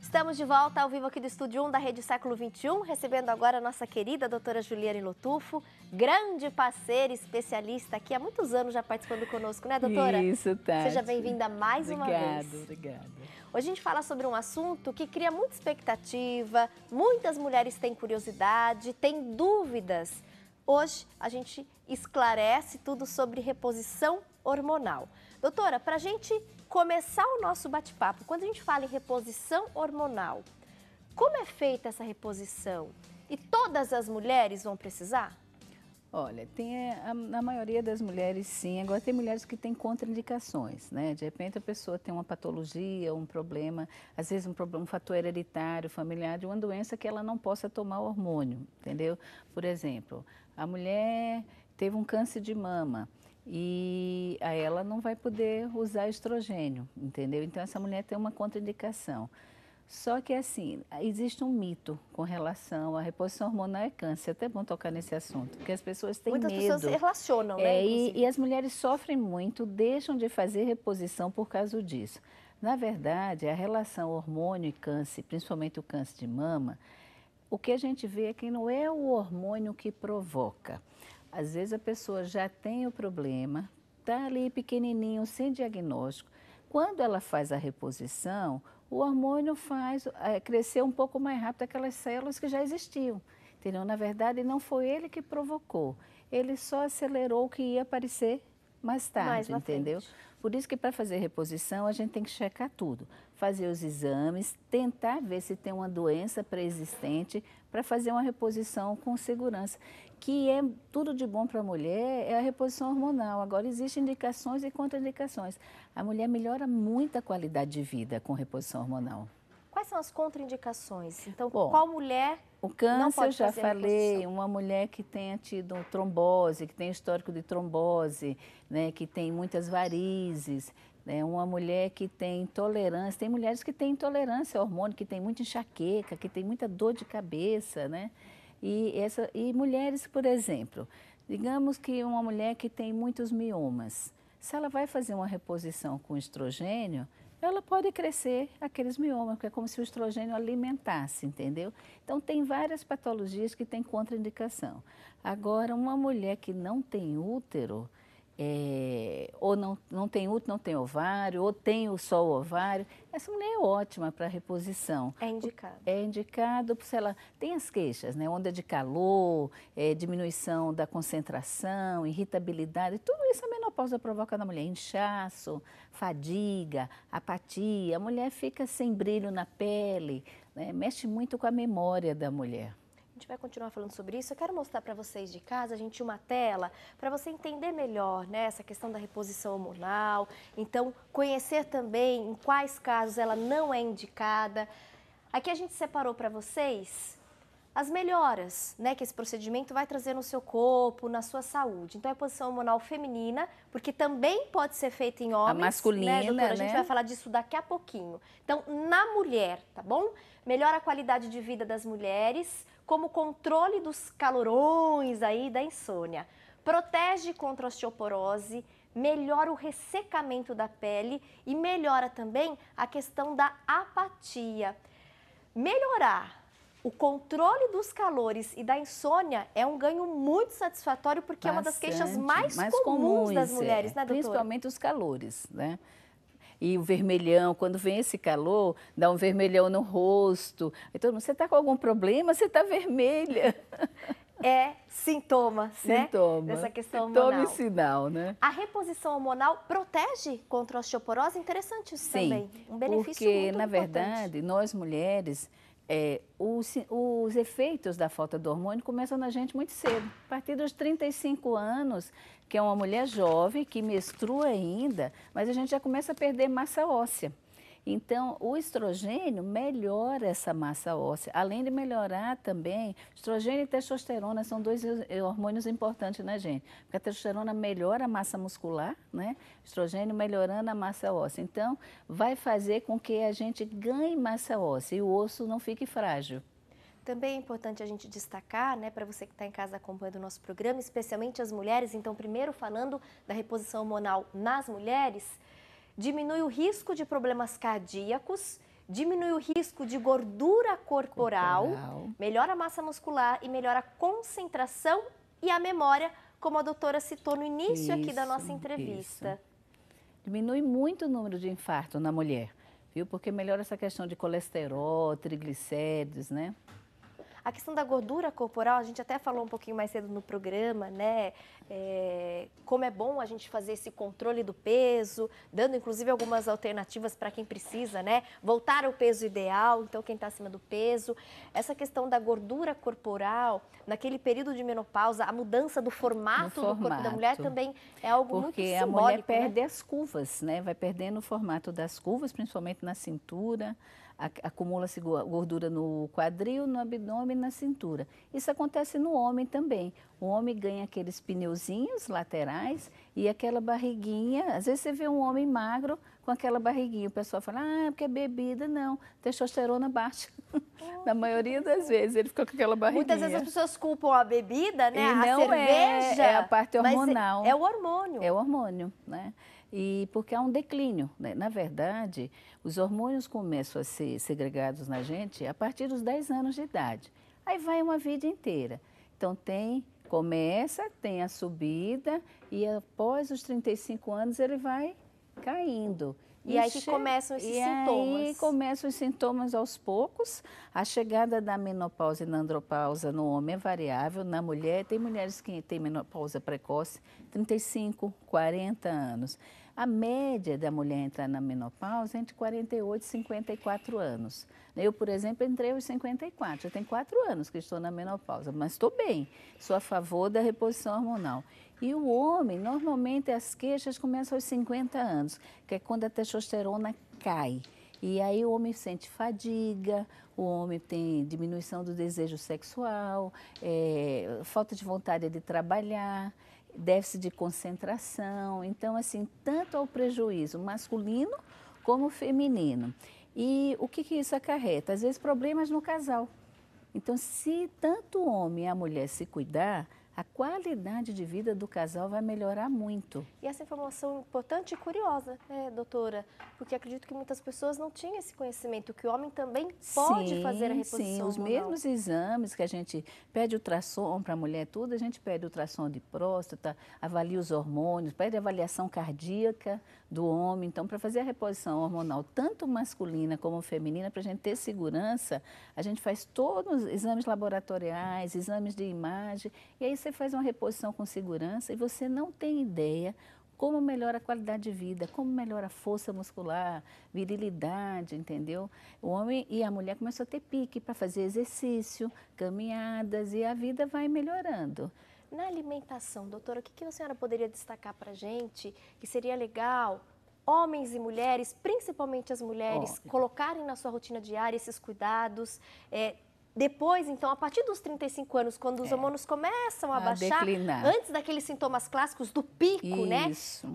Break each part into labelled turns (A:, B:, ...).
A: Estamos de volta ao vivo aqui do Estúdio 1 da Rede Século XXI, recebendo agora a nossa querida doutora Juliane Lotufo, grande parceira, especialista aqui, há muitos anos já participando conosco, né, doutora?
B: Isso, Tati.
A: Seja bem-vinda mais uma vez.
B: Obrigada.
A: Hoje a gente fala sobre um assunto que cria muita expectativa, muitas mulheres têm curiosidade, têm dúvidas. Hoje a gente esclarece tudo sobre reposição hormonal. Doutora, para a gente começar o nosso bate-papo, quando a gente fala em reposição hormonal, como é feita essa reposição? E todas as mulheres vão precisar?
B: Olha, na maioria das mulheres sim, agora tem mulheres que têm contraindicações, né? De repente a pessoa tem uma patologia, um problema, às vezes um fator hereditário, familiar, de uma doença que ela não possa tomar hormônio, entendeu? Por exemplo, a mulher teve um câncer de mama e aí ela não vai poder usar estrogênio, entendeu? Então essa mulher tem uma contraindicação. Só que assim, existe um mito com relação à reposição hormonal e câncer. É até bom tocar nesse assunto, porque as pessoas têm medo.
A: Muitas pessoas se relacionam, né?
B: E as mulheres sofrem muito, deixam de fazer reposição por causa disso. Na verdade, a relação hormônio e câncer, principalmente o câncer de mama, o que a gente vê é que não é o hormônio que provoca. Às vezes a pessoa já tem o problema, está ali pequenininho, sem diagnóstico. Quando ela faz a reposição, o hormônio faz crescer um pouco mais rápido aquelas células que já existiam, entendeu? Na verdade, não foi ele que provocou, ele só acelerou o que ia aparecer mais tarde, entendeu? Por isso que para fazer reposição a gente tem que checar tudo, fazer os exames, tentar ver se tem uma doença pré-existente para fazer uma reposição com segurança, que é tudo de bom para a mulher, é a reposição hormonal. Agora existem indicações e contraindicações. A mulher melhora muito a qualidade de vida com reposição hormonal.
A: Quais são as contraindicações? Então,
B: bom,
A: qual mulher
B: o câncer,
A: não pode
B: eu já
A: fazer
B: falei, uma mulher que tenha tido trombose, que tem histórico de trombose, né, que tem muitas varizes, né, uma mulher que tem intolerância, tem mulheres que têm intolerância ao hormônio, que tem muita enxaqueca, que tem muita dor de cabeça, né? E mulheres, por exemplo, digamos que uma mulher que tem muitos miomas, se ela vai fazer uma reposição com estrogênio, ela pode crescer aqueles miomas, porque é como se o estrogênio alimentasse, entendeu? Então, tem várias patologias que têm contraindicação. Agora, uma mulher que não tem útero, ou não tem útero, não tem ovário, ou tem só o ovário, essa mulher é ótima para reposição.
A: É indicado.
B: É indicado, se ela tem as queixas, né? Onda de calor, diminuição da concentração, irritabilidade, tudo isso a menopausa provoca na mulher, inchaço, fadiga, apatia, a mulher fica sem brilho na pele, né? Mexe muito com a memória da mulher.
A: A gente vai continuar falando sobre isso. Eu quero mostrar para vocês de casa, a gente, uma tela, para você entender melhor, né, essa questão da reposição hormonal. Então, conhecer também em quais casos ela não é indicada. Aqui a gente separou para vocês as melhoras, né, que esse procedimento vai trazer no seu corpo, na sua saúde. Então, a reposição hormonal feminina, porque também pode ser feita em homens.
B: A masculina,
A: né, doutora? A gente vai falar disso daqui a pouquinho. Então, na mulher, tá bom? Melhora a qualidade de vida das mulheres, como controle dos calorões aí da insônia. Protege contra a osteoporose, melhora o ressecamento da pele e melhora também a questão da apatia. Melhorar o controle dos calores e da insônia é um ganho muito satisfatório, porque é uma das queixas mais comuns das mulheres, né, doutora?
B: Principalmente os calores, né? E o vermelhão, quando vem esse calor, dá um vermelhão no rosto. Então, você está com algum problema? Você está vermelha.
A: É sintomas, né?
B: Sintoma.
A: Dessa questão hormonal.
B: Tome sinal, né?
A: A reposição hormonal protege contra a osteoporose? Interessante isso também. Um benefício muito importante.
B: Porque, na verdade, nós mulheres, os efeitos da falta do hormônio começam na gente muito cedo. A partir dos 35 anos, que é uma mulher jovem, que menstrua ainda, mas a gente já começa a perder massa óssea. Então, o estrogênio melhora essa massa óssea, além de melhorar também, estrogênio e testosterona são dois hormônios importantes na gente, porque a testosterona melhora a massa muscular, né? Estrogênio melhorando a massa óssea. Então, vai fazer com que a gente ganhe massa óssea e o osso não fique frágil.
A: Também é importante a gente destacar, né, para você que está em casa acompanhando o nosso programa, especialmente as mulheres, então, primeiro falando da reposição hormonal nas mulheres, diminui o risco de problemas cardíacos, diminui o risco de gordura corporal, melhora a massa muscular e melhora a concentração e a memória, como a doutora citou no início aqui da nossa entrevista.
B: Isso. Diminui muito o número de infarto na mulher, viu? Porque melhora essa questão de colesterol, triglicéridos, né?
A: A questão da gordura corporal, a gente até falou um pouquinho mais cedo no programa, né? Como é bom a gente fazer esse controle do peso, dando inclusive algumas alternativas para quem precisa, né? Voltar ao peso ideal, então quem está acima do peso. Essa questão da gordura corporal, naquele período de menopausa, a mudança do formato do corpo da mulher também é algo muito simbólico,
B: porque a mulher perde, né, as curvas, né? Vai perdendo o formato das curvas, principalmente na cintura. Acumula-se gordura no quadril, no abdômen e na cintura. Isso acontece no homem também. O homem ganha aqueles pneuzinhos laterais e aquela barriguinha. Às vezes você vê um homem magro com aquela barriguinha. O pessoal fala, porque é bebida. Não, testosterona baixa. Na maioria das vezes ele fica com aquela barriguinha.
A: Muitas vezes as pessoas culpam a bebida, né?
B: E
A: a
B: não
A: cerveja.
B: É a parte hormonal.
A: É o hormônio.
B: É o hormônio, né? E porque há um declínio, né? Na verdade, os hormônios começam a ser segregados na gente a partir dos 10 anos de idade. Aí vai uma vida inteira. Então tem a subida e após os 35 anos ele vai caindo.
A: E aí que começam esses sintomas.
B: Aí começam os sintomas aos poucos. A chegada da menopausa e da andropausa no homem é variável. Na mulher, tem mulheres que têm menopausa precoce, 35, 40 anos. A média da mulher entrar na menopausa é entre 48 e 54 anos. Eu, por exemplo, entrei aos 54. Já tem 4 anos que estou na menopausa, mas estou bem. Sou a favor da reposição hormonal. E o homem, normalmente as queixas começam aos 50 anos, que é quando a testosterona cai. E aí o homem sente fadiga, o homem tem diminuição do desejo sexual, falta de vontade de trabalhar, déficit de concentração. Então, assim, tanto ao prejuízo masculino como feminino. E o que isso acarreta? Às vezes problemas no casal. Então, se tanto o homem e a mulher se cuidar, a qualidade de vida do casal vai melhorar muito.
A: E essa informação importante e curiosa, né, doutora? Porque acredito que muitas pessoas não tinham esse conhecimento, que o homem também pode fazer a reposição
B: Sim, os
A: hormonal.
B: mesmos exames que a gente pede ultrassom para a mulher, tudo, a gente pede ultrassom de próstata, avalia os hormônios, pede avaliação cardíaca do homem. Então, para fazer a reposição hormonal, tanto masculina como feminina, para a gente ter segurança, a gente faz todos os exames laboratoriais, exames de imagem, e aí você faz uma reposição com segurança e você não tem ideia como melhora a qualidade de vida, como melhora a força muscular, virilidade, entendeu? O homem e a mulher começam a ter pique para fazer exercício, caminhadas e a vida vai melhorando.
A: Na alimentação, doutora, o que a senhora poderia destacar para a gente que seria legal homens e mulheres, principalmente as mulheres, colocarem na sua rotina diária esses cuidados? Depois, então, a partir dos 35 anos, quando os hormônios começam a baixar,
B: declinar.
A: Antes daqueles sintomas clássicos do pico, né?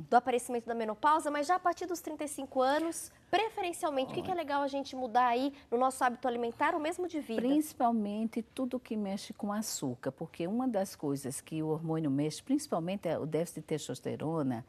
A: Do aparecimento da menopausa, mas já a partir dos 35 anos, preferencialmente, o que é legal a gente mudar aí no nosso hábito alimentar ou mesmo de vida?
B: Principalmente tudo que mexe com açúcar, porque uma das coisas que o hormônio mexe, principalmente o déficit de testosterona,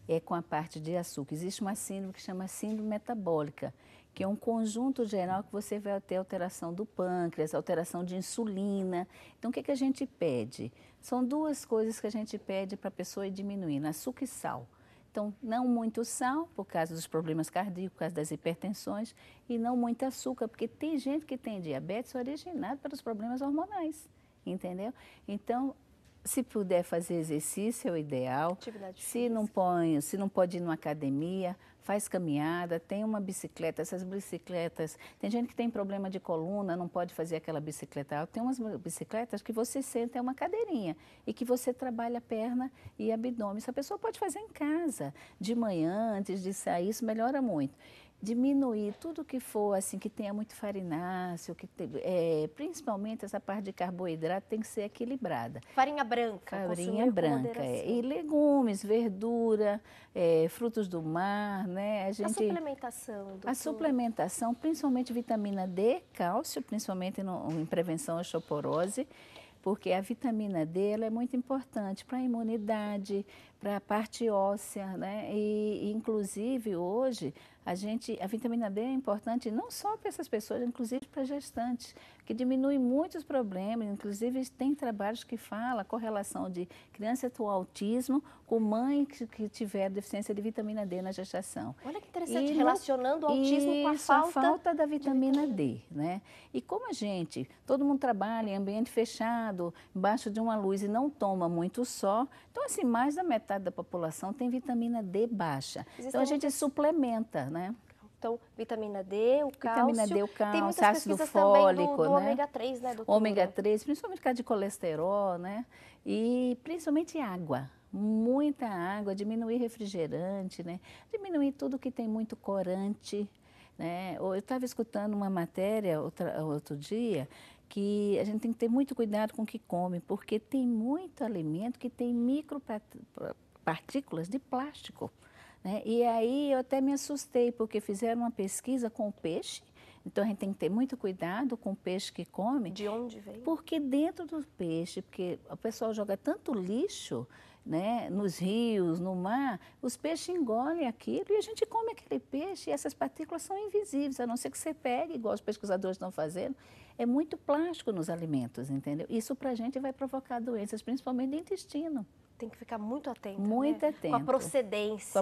B: é com a parte de açúcar. Existe uma síndrome que chama síndrome metabólica, que é um conjunto geral que você vai ter alteração do pâncreas, alteração de insulina. Então, o que a gente pede? São 2 coisas que a gente pede para a pessoa ir diminuindo, açúcar e sal. Então, não muito sal, por causa dos problemas cardíacos, por causa das hipertensões, e não muito açúcar, porque tem gente que tem diabetes originado pelos problemas hormonais, entendeu? Então, se puder fazer exercício é o ideal. Se não pode ir numa academia, faz caminhada, tem uma bicicleta, essas bicicletas, tem gente que tem problema de coluna, não pode fazer aquela bicicleta alta. Tem umas bicicletas que você senta, é uma cadeirinha, e que você trabalha a perna e abdômen. Essa pessoa pode fazer em casa, de manhã, antes de sair, isso melhora muito. Diminuir tudo que for assim, que tenha muito farináceo, principalmente essa parte de carboidrato tem que ser equilibrada.
A: Farinha branca.
B: Farinha branca, e legumes, verdura, frutos do mar, né?
A: A suplementação, doutora?
B: A suplementação, principalmente vitamina D, cálcio, principalmente em prevenção à osteoporose, porque a vitamina D ela é muito importante para a imunidade, para a parte óssea, né? E inclusive hoje a vitamina D é importante não só para essas pessoas, inclusive para gestantes, que diminui muitos problemas, inclusive tem trabalhos que falam a correlação de criança com autismo com mãe que tiver deficiência de vitamina D na gestação.
A: Olha que interessante, relacionando o autismo com a
B: falta da vitamina D, né? E como todo mundo trabalha em ambiente fechado, embaixo de uma luz e não toma muito sol, então assim, mais da metade da população tem vitamina D baixa. Então a gente suplementa, né?
A: Então, vitamina D, o cálcio.
B: Vitamina D, o cálcio,
A: tem muitas
B: ácido
A: pesquisas
B: fólico,
A: também do
B: né?
A: ômega 3, né, doutora?
B: Ômega 3, principalmente por causa de colesterol, né? E principalmente água. Muita água, diminuir refrigerante, né? Diminuir tudo que tem muito corante, né? Eu estava escutando uma matéria outro dia que a gente tem que ter muito cuidado com o que come, porque tem muito alimento que tem micropartículas de plástico. Né? E aí eu até me assustei, porque fizeram uma pesquisa com o peixe, então a gente tem que ter muito cuidado com o peixe que come.
A: De onde vem?
B: Porque dentro do peixe, porque o pessoal joga tanto lixo, né, nos rios, no mar, os peixes engolem aquilo e a gente come aquele peixe e essas partículas são invisíveis, a não ser que você pegue, igual os pesquisadores estão fazendo. É muito plástico nos alimentos, entendeu? Isso para a gente vai provocar doenças, principalmente do intestino.
A: Tem que ficar muito atento,
B: muito
A: né?
B: atento.
A: Com a procedência.